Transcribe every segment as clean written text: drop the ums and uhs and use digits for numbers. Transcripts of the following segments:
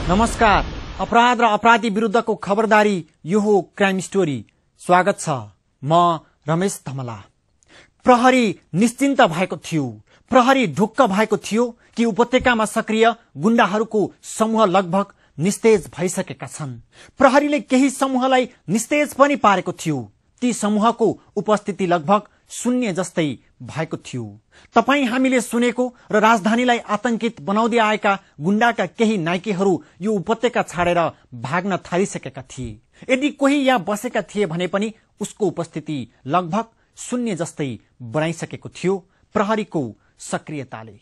नमस्कार, अपराध र अपराधी विरुद्धको खबरदारी यो हो क्राइम स्टोरी। स्वागत छ, म रमेश धमला। प्रहरी निश्चिन्त भएको थियो। प्रहरी ढुक्क भएको थियो कि उपत्यकामा सक्रिय गुण्डाहरूको समूह लगभग निस्तेज भइसकेका छन्। प्रहरीले केही समूहलाई निस्तेज पनि पारेको थियो। ती समूहको उपस्थिति लगभग शून्य जस्तै भएको थियो। तपाई हामीले सुनेको र राजधानीलाई आतंकित बनाउँदै आएका गुण्डाका केही नाइकेहरू यो उपत्यका छाडेर भाग्न थालिसकेका थिए। यदि कोही यहाँ बसेका थिए भने पनि उसको उपस्थिति लगभग शून्य जस्तै बनाइसकेको थियो प्रहरीको सक्रियताले।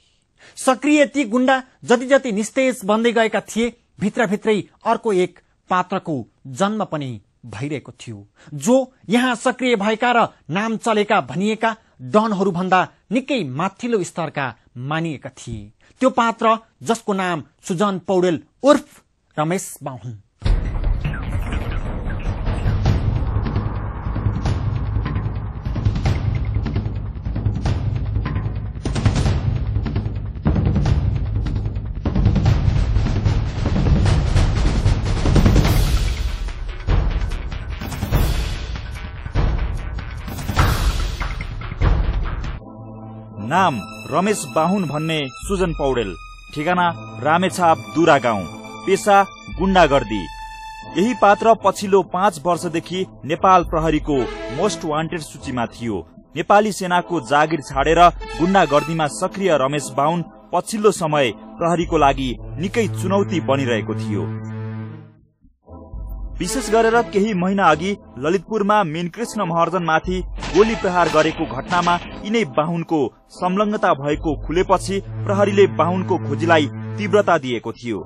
सक्रिय ती गुण्डा जति जति निस्तेज बन्दै गएका थिए, भित्रभित्रै अर्को एक पात्रको जन्म पनि भइरहेको थियो, जो यहाँ सक्रिय भएका र नाम चलेका भनिएका डनहरूभन्दा निकै माथिल्लो स्तरका मानिएका थिए। त्यो पात्र जसको नाम सुजन पौडेल उर्फ रमेश बाहुन। नाम रमेश बाहुन भन्ने सुजन पौडेल, ठेगाना रामेछाप दुरा गाउँ, पेशा गुण्डागर्दी। यही पात्र पछिल्लो 5 वर्षदेखि नेपाल प्रहरीको मोस्ट वान्टेड सूचीमा थियो। नेपाली सेनाको जागिर छाडेर गुण्डागर्दीमा सक्रिय रमेश बाहुन पछिल्लो समय प्रहरीको लागि निकै चुनौती बनिरहेको थियो। विशेष गरेर केही महिना अघि ललितपुरमा मीनकृष्ण महर्जनमाथि गोली प्रहार गरेको घटनामा यिनै बाहुनको संलग्नता भएको खुलेपछि प्रहरीले बाहुनको खोजीलाई तीव्रता दिएको थियो।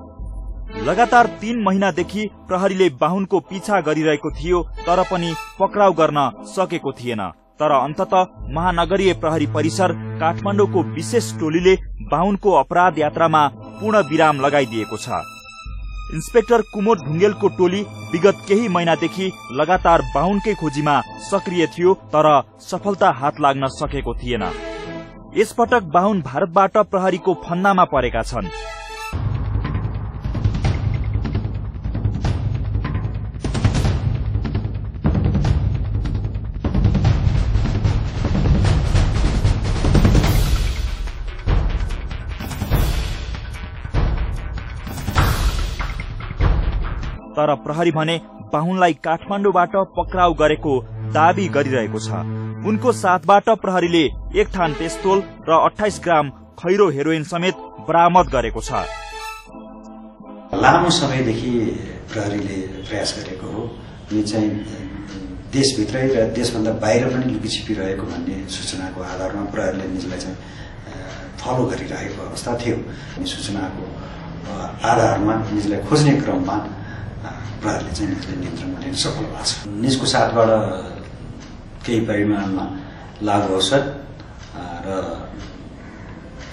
लगातार 3 महिनादेखि प्रहरीले बाहुनको पीछा गरिरहेको थियो, तर पनि पक्राउ गर्न सकेको थिएन। तर अन्ततः महानगरीय प्रहरी परिसर काठमाडौँको विशेष टोलीले बाहुनको अपराध यात्रामा पूर्ण विराम लगाइदिएको छ। इन्स्पेक्टर कुमोद ढुङ्गेलको टोली विगत केही महिनादेखि लगातार बाहुनकै खोजीमा सक्रिय थियो, तर सफलता हात लाग्न सकेको थिएन। यसपटक बाहुन भारतबाट प्रहरीको फन्दामा परेका छन्। तर प्रहरी भने बाहुनलाई काठमाडौँबाट पक्राउ गरेको दावी गरिरहेको छ। उनको साथबाट प्रहरीले 1 थान पेस्तोल र 28 ग्राम खैरो हेरोइन समेत बरामद गरेको छ। लामो समयदेखि प्रहरीले प्रयास गरेको हो। यो चाहिँ देशभित्रै र देशभन्दा बाहिर पनि लुकिछिपी रहेको भन्ने सूचनाको आधारमा प्रहरीले निजलाई चाहिँ फलो गरिरहेको अवस्था थियो। सूचनाको आधारमा निजलाई खोज्ने क्रममा प्रहरीले चाहिँ निजलाई नियन्त्रणमा लिन सफल भएको छ। निजको साथबाट केही परिमाणमा लागु औषध र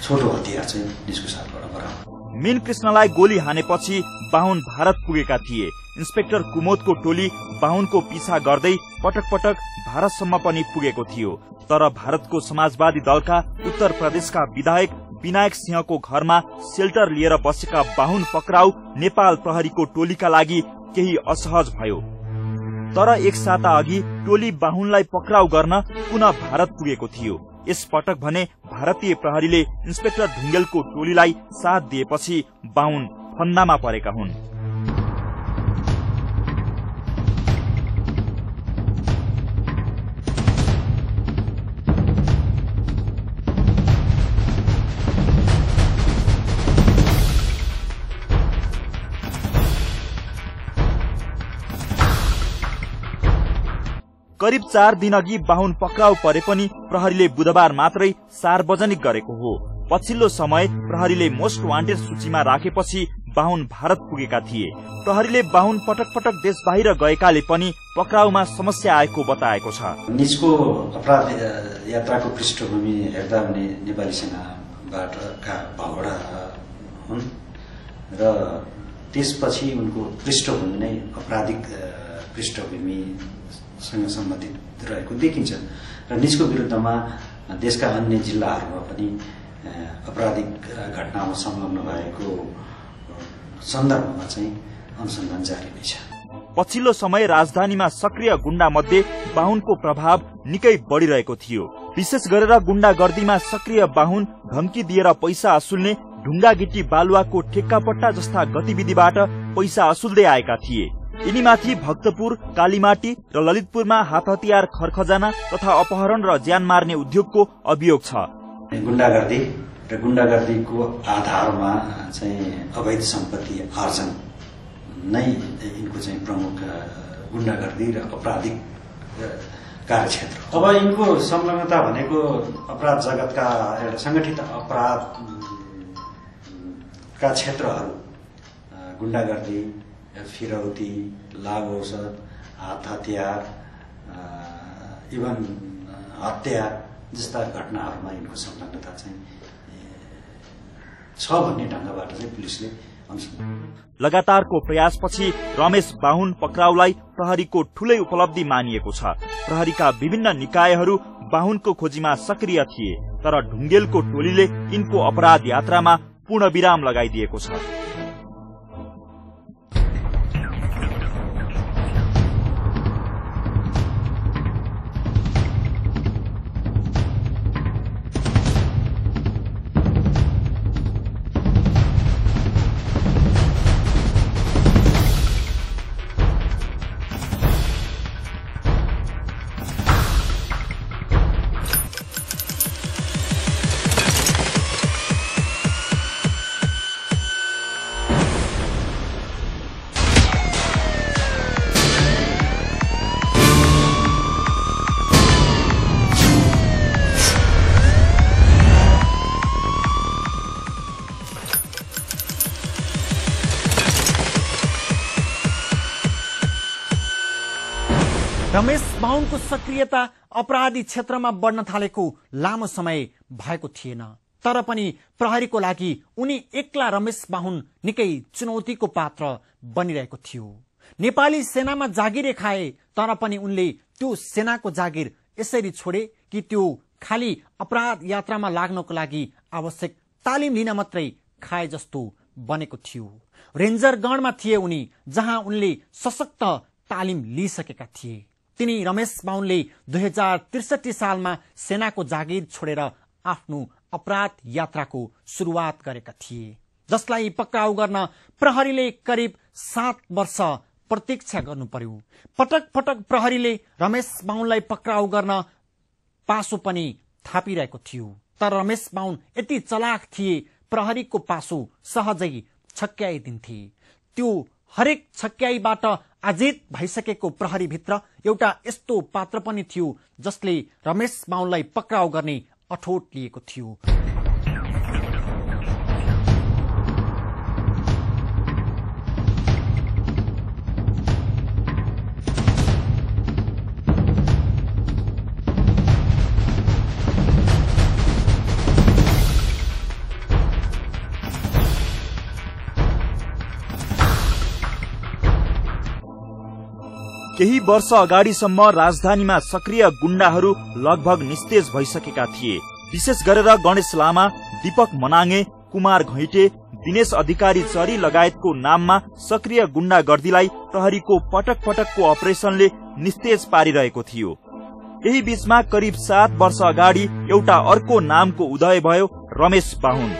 छोटो हतियार चाहिँ निजको साथबाट बरामद। मीनकृष्णलाई गोली हानेपछि बाहुन भारत पुगेका थिए। इन्स्पेक्टर कुमोदको टोली बाहुनको पीछा गर्दै पटक पटक भारतसम्म पनि पुगेको थियो। तर भारतको समाजवादी दलका उत्तर प्रदेशका विधायक विनायक सिंहको घरमा सेल्टर लिएर बसेका बाहुन पक्राउ नेपाल प्रहरीको टोलीका लागि केही असहज भयो। तर 1 साता अघि टोली बाहुनलाई पक्राउ गर्न पुनः भारत पुगेको थियो। यस पटक भने भारतीय प्रहरीले इन्स्पेक्टर ढुङ्गेलको टोलीलाई साथ दिएपछि बाहुन फन्दामा परेका हुन्। करिब 4 दिन अघि बाहुन पक्राउ परे पनि प्रहरीले बुधबार मात्रै सार्वजनिक गरेको हो। पछिल्लो समय प्रहरीले मोस्ट वान्टेड सूचीमा राखेपछि बाहुन भारत पुगेका थिए। प्रहरीले बाहुन पटक पटक देश बाहिर गएकाले पनि पक्राउमा समस्या आएको बताएको छ। निजको अपराध यात्राको पृष्ठभूमि हेर्दा उनी नेपाली सेनाबाट भगोडा हुन् र त्यसपछि उनको पृष्ठभूमि नै अपराधिक पृष्ठभूमि सँग सम्बन्धित रहेको देखिन्छ र निजको विरुद्धमा देशका अन्य जिल्लाहरूमा पनि आपराधिक घटनामा संलग्न भएको सन्दर्भमा चाहिँ अनुसन्धान जारी नै छ। पछिल्लो समय राजधानीमा सक्रिय गुण्डा मध्ये बाहुनको प्रभाव निकै बढिरहेको थियो। विशेष गरेर गुण्डागर्दीमा सक्रिय बाहुन धम्की दिएर पैसा असुल्ने, ढुङ्गा गिट्टी बालुवाको ठेक्कापट्टा जस्ता गतिविधिबाट पैसा असुल्दै आएका थिए। यिनीमाथि भक्तपुर, कालीमाटी र ललितपुरमा हात हतियार, खरखजाना तथा अपहरण र ज्यान मार्ने उद्योगको अभियोग छ। गुण्डागर्दी र गुण्डागर्दीको आधारमा चाहिँ अवैध सम्पत्ति आर्जन नै यिनको चाहिँ प्रमुख गुण्डागर्दी र आपराधिक कार्यक्षेत्र। अब यिनको संलग्नता भनेको अपराध जगतका एउटा संगठित अपराधका क्षेत्रहरू, गुण्डागर्दी, फिरौती, लागु औषध, हात हतियार, इभन हत्या जस्ता घटनाहरूमा यिनको संलग्नता चाहिँ छ भन्ने ढंगबाट चाहिँ पुलिसले लगातारको प्रयासपछि रमेश बाहुन पक्राउलाई प्रहरीको ठूलै उपलब्धि मानिएको छ। प्रहरीका विभिन्न निकायहरू बाहुनको खोजीमा सक्रिय थिए, तर ढुङ्गेलको टोलीले यिनको अपराध यात्रामा पूर्ण विराम लगाइदिएको छ। रमेश बाहुनको सक्रियता अपराधी क्षेत्रमा बढ्न थालेको लामो समय भएको थिएन, तर पनि प्रहरीको लागि उनी एक्ला रमेश बाहुन निकै चुनौतीको पात्र बनिरहेको थियो। नेपाली सेनामा जागिर खाए, तर पनि उनले त्यो सेनाको जागिर यसरी छोडे कि त्यो खाली अपराध यात्रामा लाग्नको लागि आवश्यक तालिम लिन मात्रै खाए जस्तो बनेको थियो। रेन्जर गणमा थिए उनी, जहाँ उनले सशक्त तालिम लिइसकेका थिए। तिनी रमेश बाहुनले 2063 सालमा सेनाको जागिर छोडेर आफ्नो अपराध यात्राको सुरुवात गरेका थिए, जसलाई पक्राउ गर्न प्रहरीले करिब 7 वर्ष प्रतीक्षा गर्नु पर्यो। पटक पटक प्रहरीले रमेश बाहुनलाई पक्राउ गर्न पासो पनि थापिरहेको थियो, तर रमेश बाहुन यति चलाक थिए, प्रहरीको पासो सहजै छक्क्याइदिन्थे। त्यो हरेक छक्क्याईबाट आजित भइसकेको प्रहरीभित्र एउटा यस्तो पात्र पनि थियो जसले रमेश बाहुनलाई पक्राउ गर्ने अठोट लिएको थियो। केही वर्ष अगाडिसम्म राजधानीमा सक्रिय गुण्डाहरू लगभग निस्तेज भइसकेका थिए। विशेष गरेर गणेश लामा, दीपक मनाङे, कुमार घैटे, दिनेश अधिकारी चरी लगायतको नाममा सक्रिय गुण्डागर्दीलाई प्रहरीको पटक पटकको अपरेसनले निस्तेज पारिरहेको थियो। यही बीचमा करिब 7 वर्ष अगाडि एउटा अर्को नामको उदय भयो, रमेश बाहुन।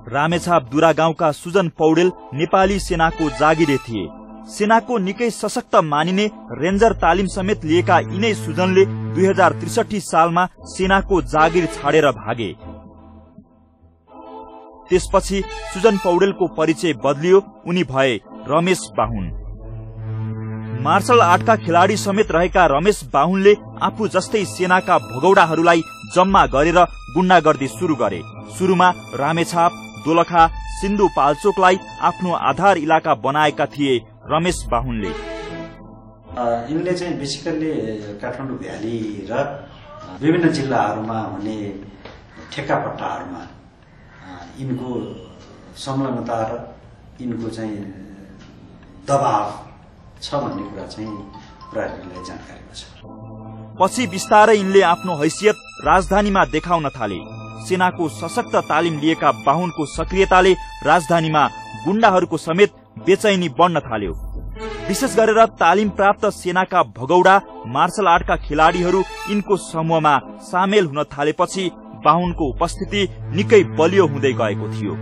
रामेछाप दुरा गाउँका सुजन पौडेल नेपाली सेनाको जागिरे थिए। सेनाको निकै सशक्त मानिने रेन्जर तालिम समेत लिएका यिनै सुजनले 2063 सालमा सेनाको जागिर छाडेर भागे। त्यसपछि सुजन पौडेलको परिचय बदलियो, उनी भए रमेश बाहुन। मार्शल आर्टका खेलाडी समेत रहेका रमेश बाहुनले आफू जस्तै सेनाका भगौडाहरूलाई जम्मा गरेर गुण्डागर्दी सुरु गरे। सुरुमा रामेछाप, दोलखा, सिन्धुपाल्चोकलाई आफ्नो आधार इलाका बनाएका थिए रमेश बाहुनले। यिनले चाहिँ बेसिकल्ली काठमाडौँ भ्याली र विभिन्न जिल्लाहरूमा हुने ठेक्कापट्टाहरूमा यिनको संलग्नता र यिनको चाहिँ दबाव छ भन्ने कुरा चाहिँ प्रहरीलाई जानकारीमा छ। पछि बिस्तारै यिनले आफ्नो हैसियत राजधानीमा देखाउन थाले। सेनाको सशक्त तालिम लिएका बाहुनको सक्रियताले राजधानीमा गुण्डाहरूको समेत बेचैनी बढ्न थाल्यो। विशेष गरेर तालिम प्राप्त सेनाका भगौडा मार्शल आर्टका खेलाडीहरू यिनको समूहमा सामेल हुन थालेपछि बाहुनको उपस्थिति निकै बलियो हुँदै गएको थियो।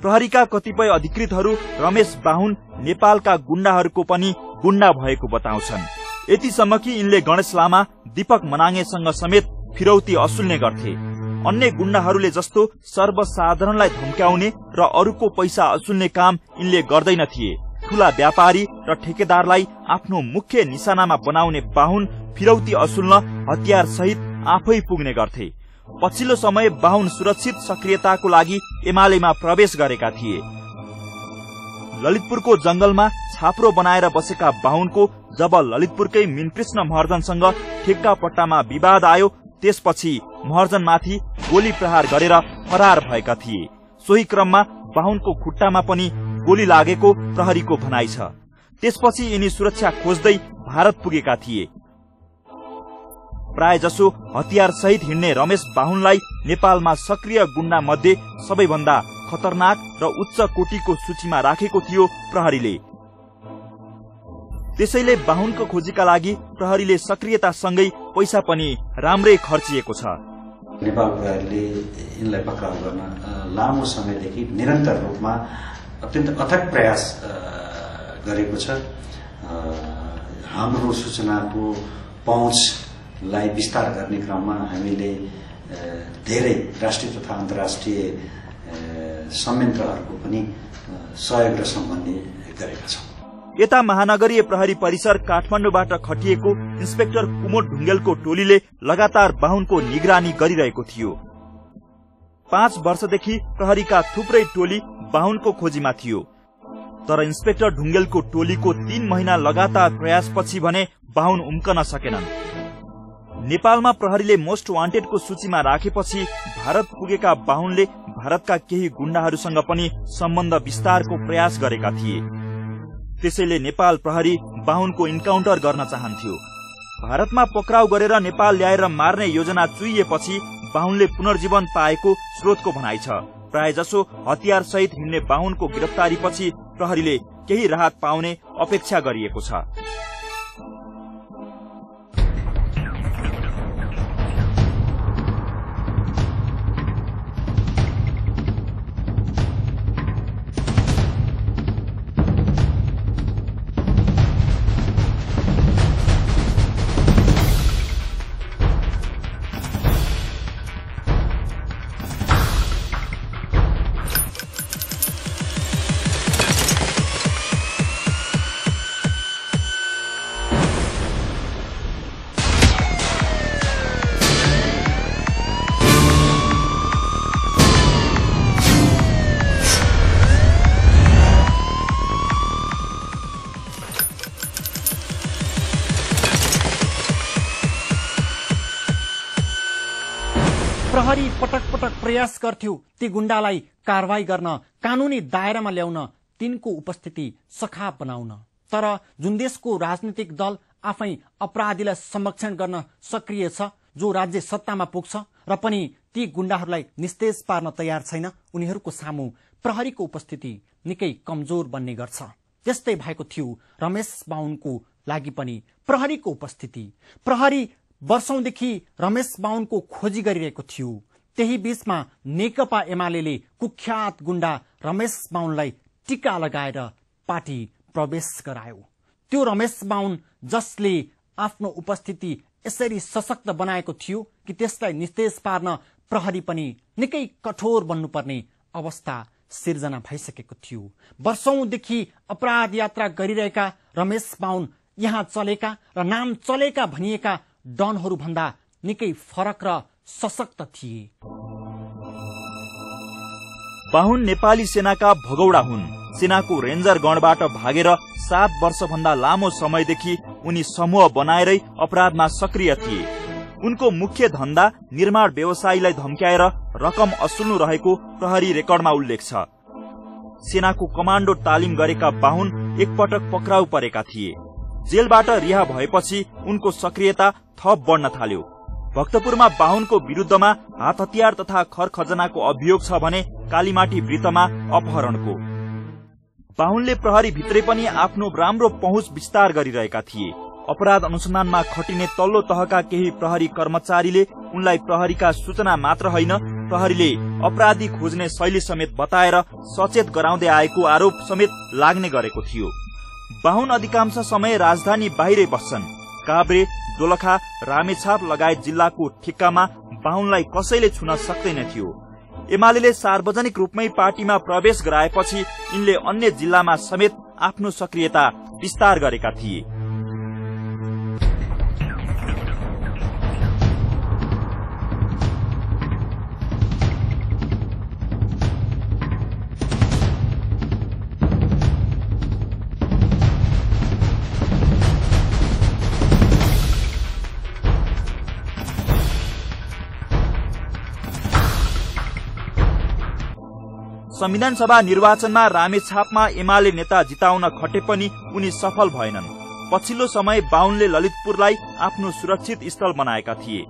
प्रहरीका कतिपय अधिकृतहरू रमेश बाहुन नेपालका गुण्डाहरूको पनि गुण्डा भएको बताउँछन्। यतिसम्म कि यिनले गणेश लामा, दीपक मनाङेसँग समेत फिरौती असुल्ने गर्थे। अन्य गुण्डाहरूले जस्तो सर्वसाधारणलाई धम्क्याउने र अरूको पैसा असुल्ने काम यिनले गर्दैन थिए। ठूला व्यापारी र ठेकेदारलाई आफ्नो मुख्य निशानामा बनाउने बाहुन फिरौती असुल्न हतियार सहित आफै पुग्ने गर्थे। पछिल्लो समय बाहुन सुरक्षित सक्रियताको लागि एमालेमा प्रवेश गरेका थिए। ललितपुरको जंगलमा छाप्रो बनाएर बसेका बाहुनको जब ललितपुरकै मीनकृष्ण महर्जनसँग ठेक्का पट्टामा विवाद आयो, त्यसपछि महर्जनमाथि गोली प्रहार गरेर फरार भएका थिए। सोही क्रममा बाहुनको खुट्टामा पनि गोली लागेको प्रहरीको भनाइ छ। त्यसपछि यिनी सुरक्षा खोज्दै भारत पुगेका थिए। प्राय जसो हतियार सहित हिँड्ने रमेश बाहुनलाई नेपालमा सक्रिय गुण्डा मध्ये सबैभन्दा खतरनाक र उच्च कोटीको सूचीमा राखेको थियो प्रहरीले। त्यसैले बाहुनको खोजीका लागि प्रहरीले सक्रियतासँगै पैसा पनि राम्रै खर्चिएको छ। नेपाल प्रहरीले यिनलाई पक्राउ गर्न लामो समयदेखि निरन्तर रूपमा अत्यन्त अथक प्रयास गरेको छ। हाम्रो सूचनाको पहुँचलाई विस्तार गर्ने क्रममा हामीले धेरै राष्ट्रिय तथा अन्तर्राष्ट्रिय संयन्त्रहरूको पनि सहयोग र सम्बन्धी गरेका छौं। यता महानगरीय प्रहरी परिसर काठमाडौँबाट खटिएको इन्सपेक्टर कुमोद ढुङ्गेलको टोलीले लगातार बाहुनको निगरानी गरिरहेको थियो। 5 वर्षदेखि प्रहरीका थुप्रै टोली बाहुनको खोजीमा थियो। तर इन्सपेक्टर ढुङ्गेलको टोलीको 3 महिना लगातार प्रयासपछि भने बाहुन उम्कन सकेनन्। नेपालमा प्रहरीले मोस्ट वान्टेडको सूचीमा राखेपछि भारत पुगेका बाहुनले भारतका केही गुण्डाहरूसँग पनि सम्बन्ध विस्तारको प्रयास गरेका थिए। त्यसैले नेपाल प्रहरी बाहुनको इन्काउन्टर गर्न चाहन्थ्यो। भारतमा पक्राउ गरेर नेपाल ल्याएर मार्ने योजना चुइएपछि बाहुनले पुनर्जीवन पाएको स्रोतको भनाइ छ। प्राय जसो हतियार सहित हिँड्ने बाहुनको गिरफ्तारीपछि प्रहरीले केही राहत पाउने अपेक्षा गरिएको छ। प्रहरी पटक पटक प्रयास गर्थ्यो ती गुण्डालाई कारवाही गर्न, कानूनी दायरामा ल्याउन, तिनको उपस्थिति सखाप बनाउन। तर जुन देशको राजनीतिक दल आफै अपराधीलाई संरक्षण गर्न सक्रिय छ, जो राज्य सत्तामा पुग्छ र पनि ती गुण्डाहरूलाई निस्तेज पार्न तयार छैन, उनीहरूको सामु प्रहरीको उपस्थिति निकै कमजोर बन्ने गर्छ। त्यस्तै भएको थियो रमेश बाहुनको लागि पनि प्रहरीको उपस्थिति। प्रहरी वर्षौंदेखि रमेश बाहुनको खोजी गरिरहेको थियो। त्यही बीचमा नेकपा एमालेले कुख्यात गुण्डा रमेश बाहुनलाई टीका लगाएर पार्टी प्रवेश गरायो। त्यो रमेश बाहुन जसले आफ्नो उपस्थिति यसरी सशक्त बनाएको थियो कि त्यसलाई निस्तेज पार्न प्रहरी पनि निकै कठोर बन्नुपर्ने अवस्था सिर्जना भइसकेको थियो। वर्षौंदेखि अपराध यात्रा गरिरहेका रमेश बाहुन यहाँ चलेका र नाम चलेका भनिएका डनहरू भन्दा निकै फरक र सशक्त थिए। बाहुन नेपाली सेनाका भगौडा हुन्। सेनाको रेन्जर गणबाट भागेर 7 वर्षभन्दा लामो समयदेखि उनी समूह बनाएरै अपराधमा सक्रिय थिए। उनको मुख्य धन्दा निर्माण व्यवसायीलाई धम्क्याएर रकम असुल्नु रहेको प्रहरी रेकर्डमा उल्लेख छ। सेनाको कमाण्डो तालिम गरेका बाहुन एकपटक पक्राउ परेका थिए। जेलबाट रिहा भएपछि उनको सक्रियता थप बढ्न थाल्यो। भक्तपुरमा बाहुनको विरुद्धमा हात हतियार तथा खर खजनाको अभियोग छ भने कालीमाटी वृत्तमा अपहरणको। बाहुनले प्रहरी भित्रै पनि आफ्नो राम्रो पहुँच विस्तार गरिरहेका थिए। अपराध अनुसन्धानमा खटिने तल्लो तहका केही प्रहरी कर्मचारीले उनलाई प्रहरीका सूचना मात्र होइन, प्रहरीले अपराधी खोज्ने शैली समेत बताएर सचेत गराउँदै आएको आरोप समेत लाग्ने गरेको थियो। बाहुन अधिकांश समय राजधानी बाहिरै बस्छन्। काभ्रे, दोलखा, रामेछाप लगायत जिल्लाको ठिक्कामा बाहुनलाई कसैले छुन सक्दैन थियो। एमाले सार्वजनिक रूपमै पार्टीमा प्रवेश गराएपछि यिनले अन्य जिल्लामा समेत आफ्नो सक्रियता विस्तार गरेका थिए। संविधान सभा निर्वाचनमा रामेछापमा एमाले नेता जिताउन खटे पनि उनी सफल भएनन्। पछिल्लो समय बाहुनले ललितपुरलाई आफ्नो सुरक्षित स्थल बनाएका थिए।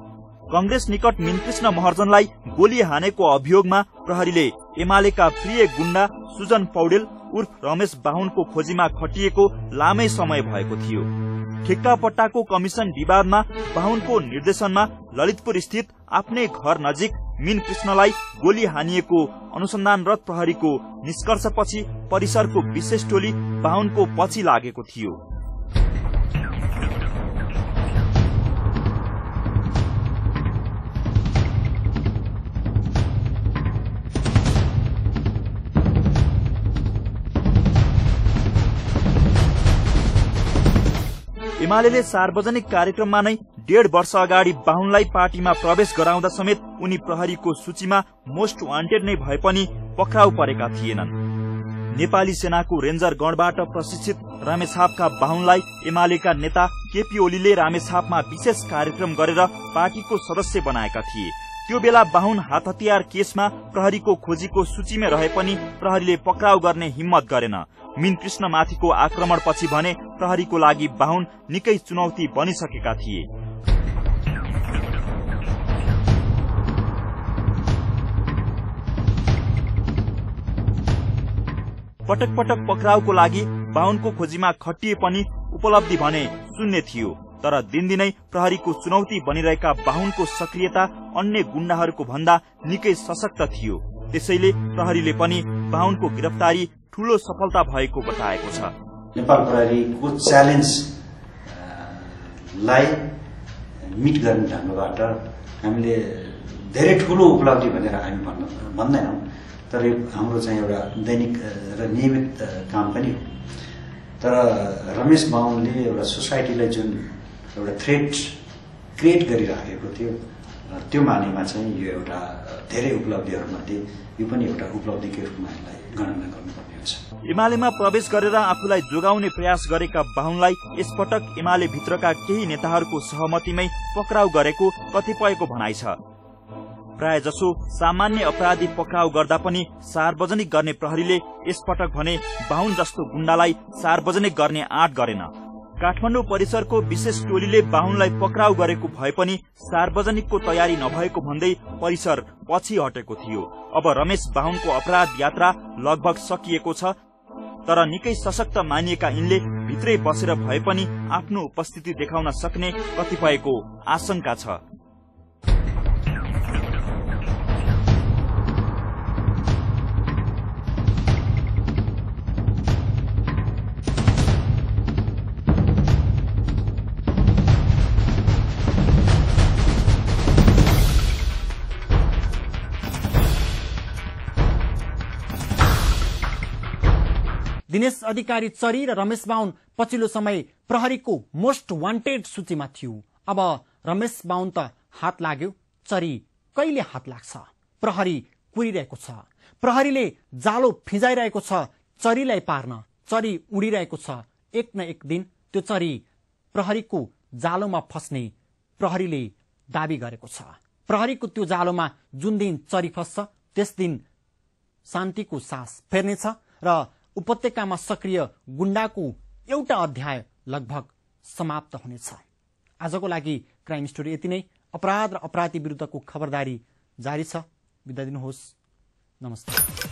कंग्रेस निकट मीनकृष्ण महर्जनलाई गोली हानेको अभियोगमा प्रहरीले एमालेका प्रिय गुण्डा सुजन पौडेल उर्फ रमेश बाहुनको खोजीमा खटिएको लामै समय भएको थियो। ठेक्का पट्टाको कमिशन विवादमा बाहुनको निर्देशनमा ललितपुर स्थित आफ्नै घर नजिक मीनकृष्णलाई गोली हानिएको अनुसन्धानरत प्रहरीको निष्कर्षपछि परिसरको विशेष टोली बाहुनको पछि लागेको थियो। एमाले सार्वजनिक कार्यक्रममा नै 1.5 वर्ष अगाडि बाहुनलाई पार्टीमा प्रवेश गराउँदा समेत उनी प्रहरीको सूचीमा मोस्ट वान्टेड नै भए पनि पक्राउ परेका थिएनन्। नेपाली सेनाको रेन्जर गणबाट प्रशिक्षित रामेछापका बाहुनलाई एमालेका नेता केपी ओलीले रामेछापमा विशेष कार्यक्रम गरेर पार्टीको सदस्य बनाएका थिए। त्यो बेला बाहुन हात हतियार केसमा प्रहरीको खोजीको सूचीमा रहे पनि प्रहरीले पक्राउ गर्ने हिम्मत गरेन। मीनकृष्ण माथिको आक्रमणपछि भने प्रहरीको लागि बाहुन निकै चुनौती बनिसकेका थिए। पटक पटक पक्राउको लागि बाहुनको खोजीमा खटिए पनि उपलब्धि भने शून्य थियो। तर दिनदिनै प्रहरीको चुनौती बनिरहेका बाहुनको सक्रियता अन्य गुण्डाहरूको भन्दा निकै सशक्त थियो। त्यसैले प्रहरीले पनि बाहुनको गिरफ्तारी ठूलो सफलता भएको बताएको छ। नेपाल प्रहरीको च्यालेन्ज लाई मिट गर्ने ढङ्गबाट हामीले धेरै ठूलो उपलब्धि भनेर हामी भन्दैनौं, तर हाम्रो चाहिँ एउटा दैनिक र नियमित काम पनि हो। तर रमेश बाहुनले एउटा सोसाइटीलाई जुन एउटा थ्रेट क्रिएट गरिराखेको थियो, त्यो मानेमा चाहिँ यो एउटा धेरै उपलब्धिहरूमध्ये यो पनि एउटा उपलब्धिकै रूपमा यसलाई गणना गर्नुपर्ने हुन्छ। एमालेमा प्रवेश गरेर आफूलाई जोगाउने प्रयास गरेका बाहुनलाई यसपटक एमाले भित्रका केही नेताहरूको सहमतिमै पक्राउ गरेको कतिपयको भनाइ छ। प्राय जसो सामान्य अपराधी पक्राउ गर्दा पनि सार्वजनिक गर्ने प्रहरीले यसपटक भने बाहुन जस्तो गुण्डालाई सार्वजनिक गर्ने आँट गरेन। काठमाडौँ परिसरको विशेष टोलीले बाहुनलाई पक्राउ गरेको भए पनि सार्वजनिकको तयारी नभएको भन्दै परिसर पछि हटेको थियो। अब रमेश बाहुनको अपराध यात्रा लगभग सकिएको छ। तर निकै सशक्त मानिएका यिनले भित्रै बसेर भए पनि आफ्नो उपस्थिति देखाउन सक्ने कतिपयको आशंका छ। दिनेश अधिकारी चरी र रमेश बाहुन पछिल्लो समय प्रहरीको मोस्ट वान्टेड सूचीमा थियो। अब रमेश बाहुन त हात लाग्यो, चरी कहिले हात लाग्छ? प्रहरी कुरिरहेको छ। प्रहरीले जालो फिजाइरहेको छ चरीलाई पार्न। चरी उडिरहेको छ। एक न एक दिन त्यो चरी प्रहरीको जालोमा फस्ने प्रहरीले दाबी गरेको छ। प्रहरीको त्यो जालोमा जुन दिन चरी फस्छ त्यस दिन शान्तिको सास फेर्नेछ र उपत्यकामा सक्रिय गुण्डाको एउटा अध्याय लगभग समाप्त हुनेछ। आजको लागि क्राइम स्टोरी यति नै। अपराध र अपराधी विरुद्धको खबरदारी जारी छ। बिदा दिनुहोस्। नमस्ते।